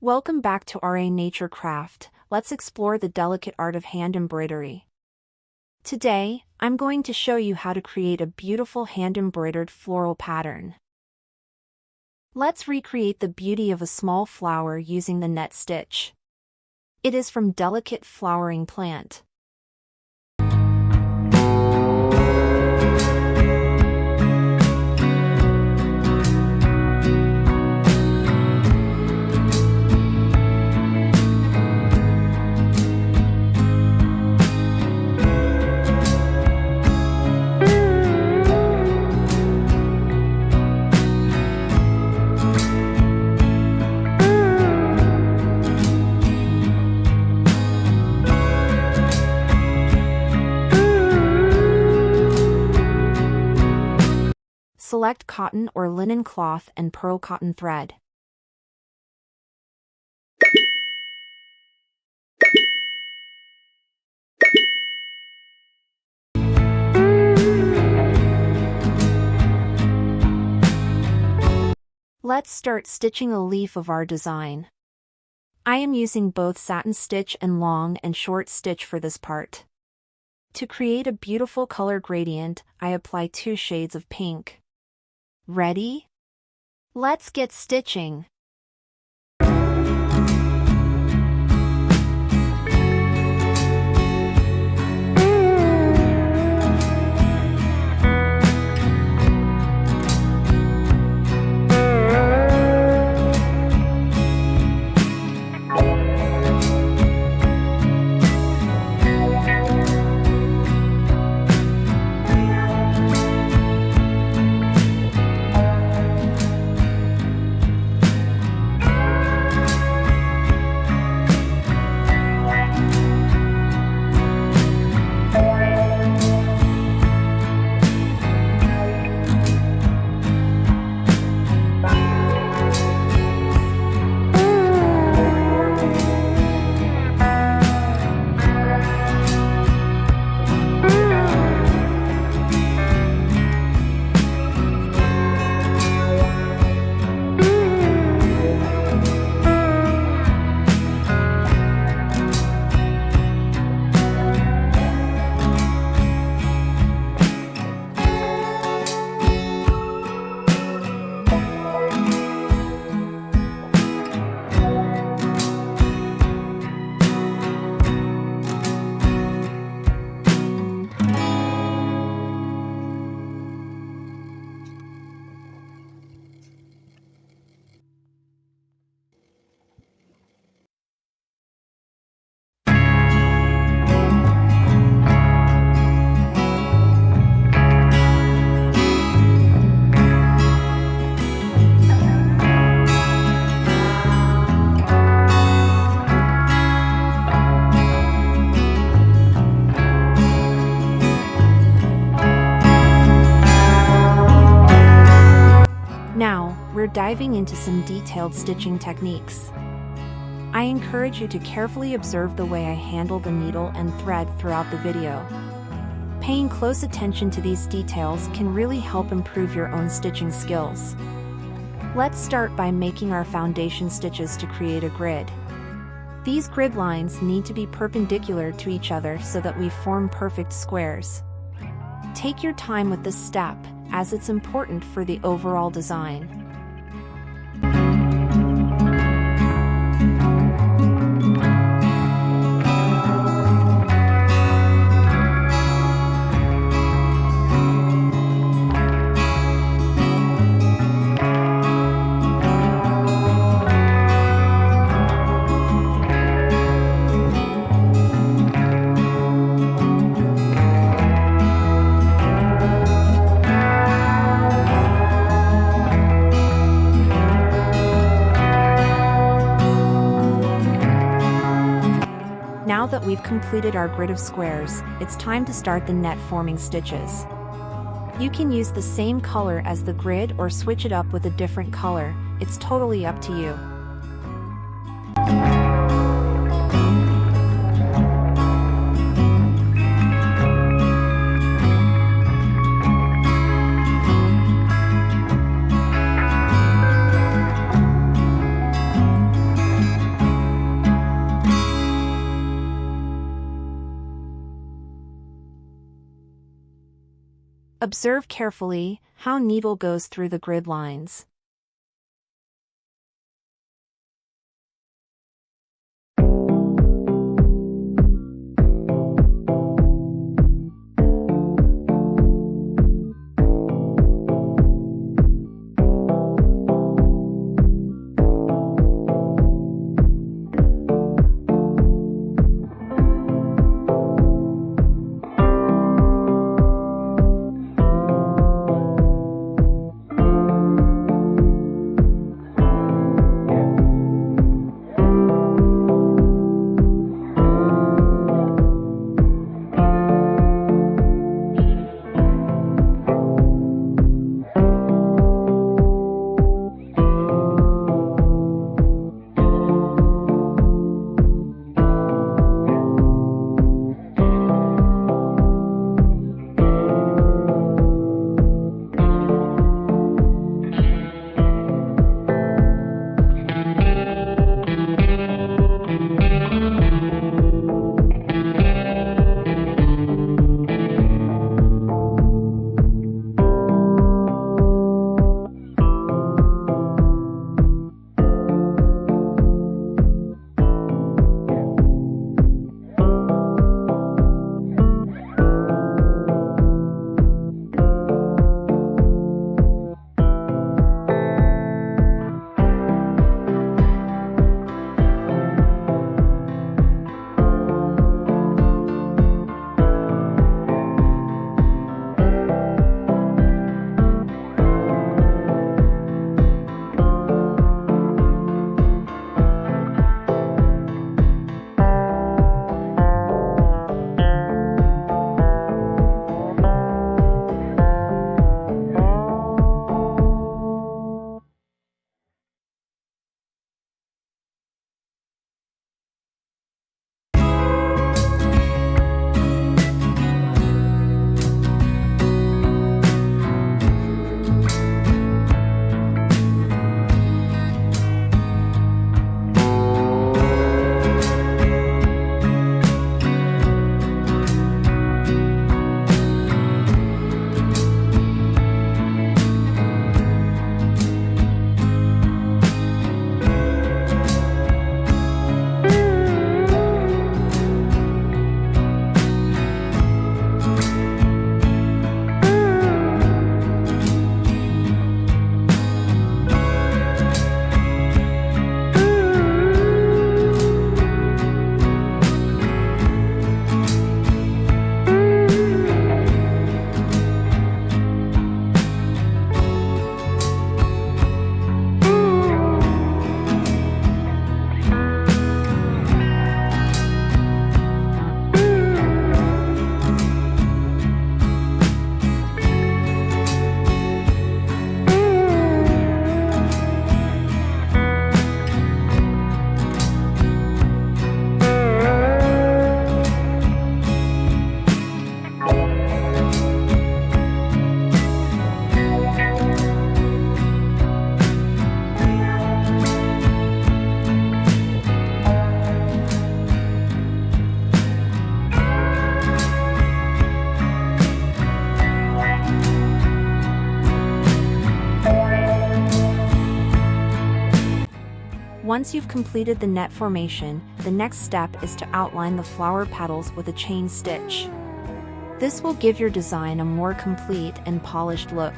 Welcome back to RA Nature Craft. Let's explore the delicate art of hand embroidery. Today, I'm going to show you how to create a beautiful hand-embroidered floral pattern. Let's recreate the beauty of a small flower using the net stitch. It is from delicate flowering plant. Select cotton or linen cloth and pearl cotton thread. Let's start stitching a leaf of our design. I am using both satin stitch and long and short stitch for this part. To create a beautiful color gradient, I apply 2 shades of pink. Ready? Let's get stitching. Now, we're diving into some detailed stitching techniques. I encourage you to carefully observe the way I handle the needle and thread throughout the video. Paying close attention to these details can really help improve your own stitching skills. Let's start by making our foundation stitches to create a grid. These grid lines need to be perpendicular to each other so that we form perfect squares. Take your time with this step, as it's important for the overall design. Now that we've completed our grid of squares, it's time to start the net forming stitches. You can use the same color as the grid or switch it up with a different color, it's totally up to you. Observe carefully how needle goes through the grid lines. Once you've completed the net formation, the next step is to outline the flower petals with a chain stitch. This will give your design a more complete and polished look.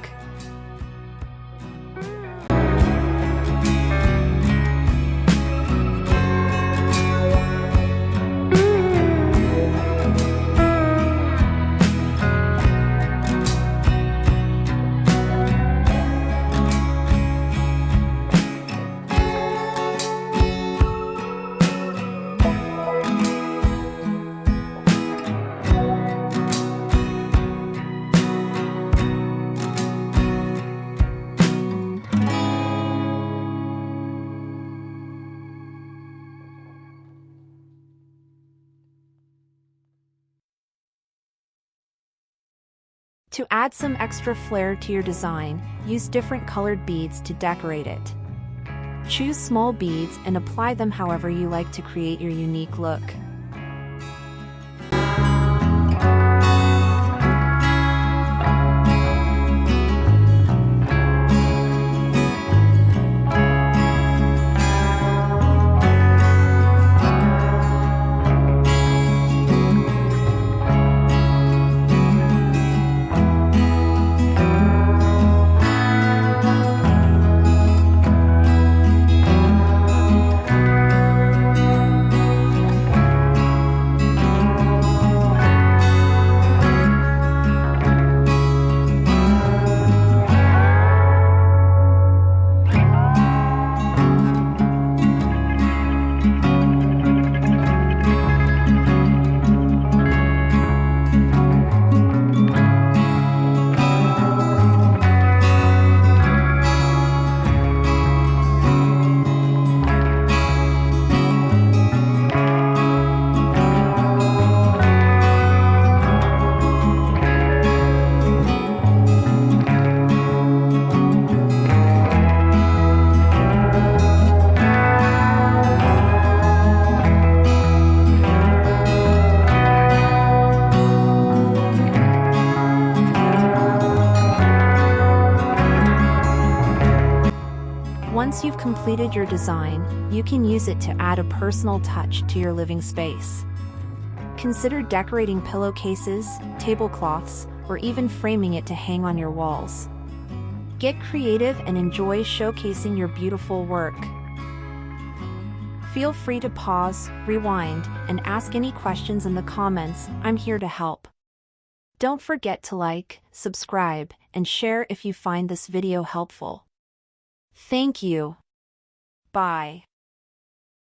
To add some extra flair to your design, use different colored beads to decorate it. Choose small beads and apply them however you like to create your unique look. Once you've completed your design, you can use it to add a personal touch to your living space. Consider decorating pillowcases, tablecloths, or even framing it to hang on your walls. Get creative and enjoy showcasing your beautiful work. Feel free to pause, rewind, and ask any questions in the comments. I'm here to help. Don't forget to like, subscribe, and share if you find this video helpful. Thank you. Bye.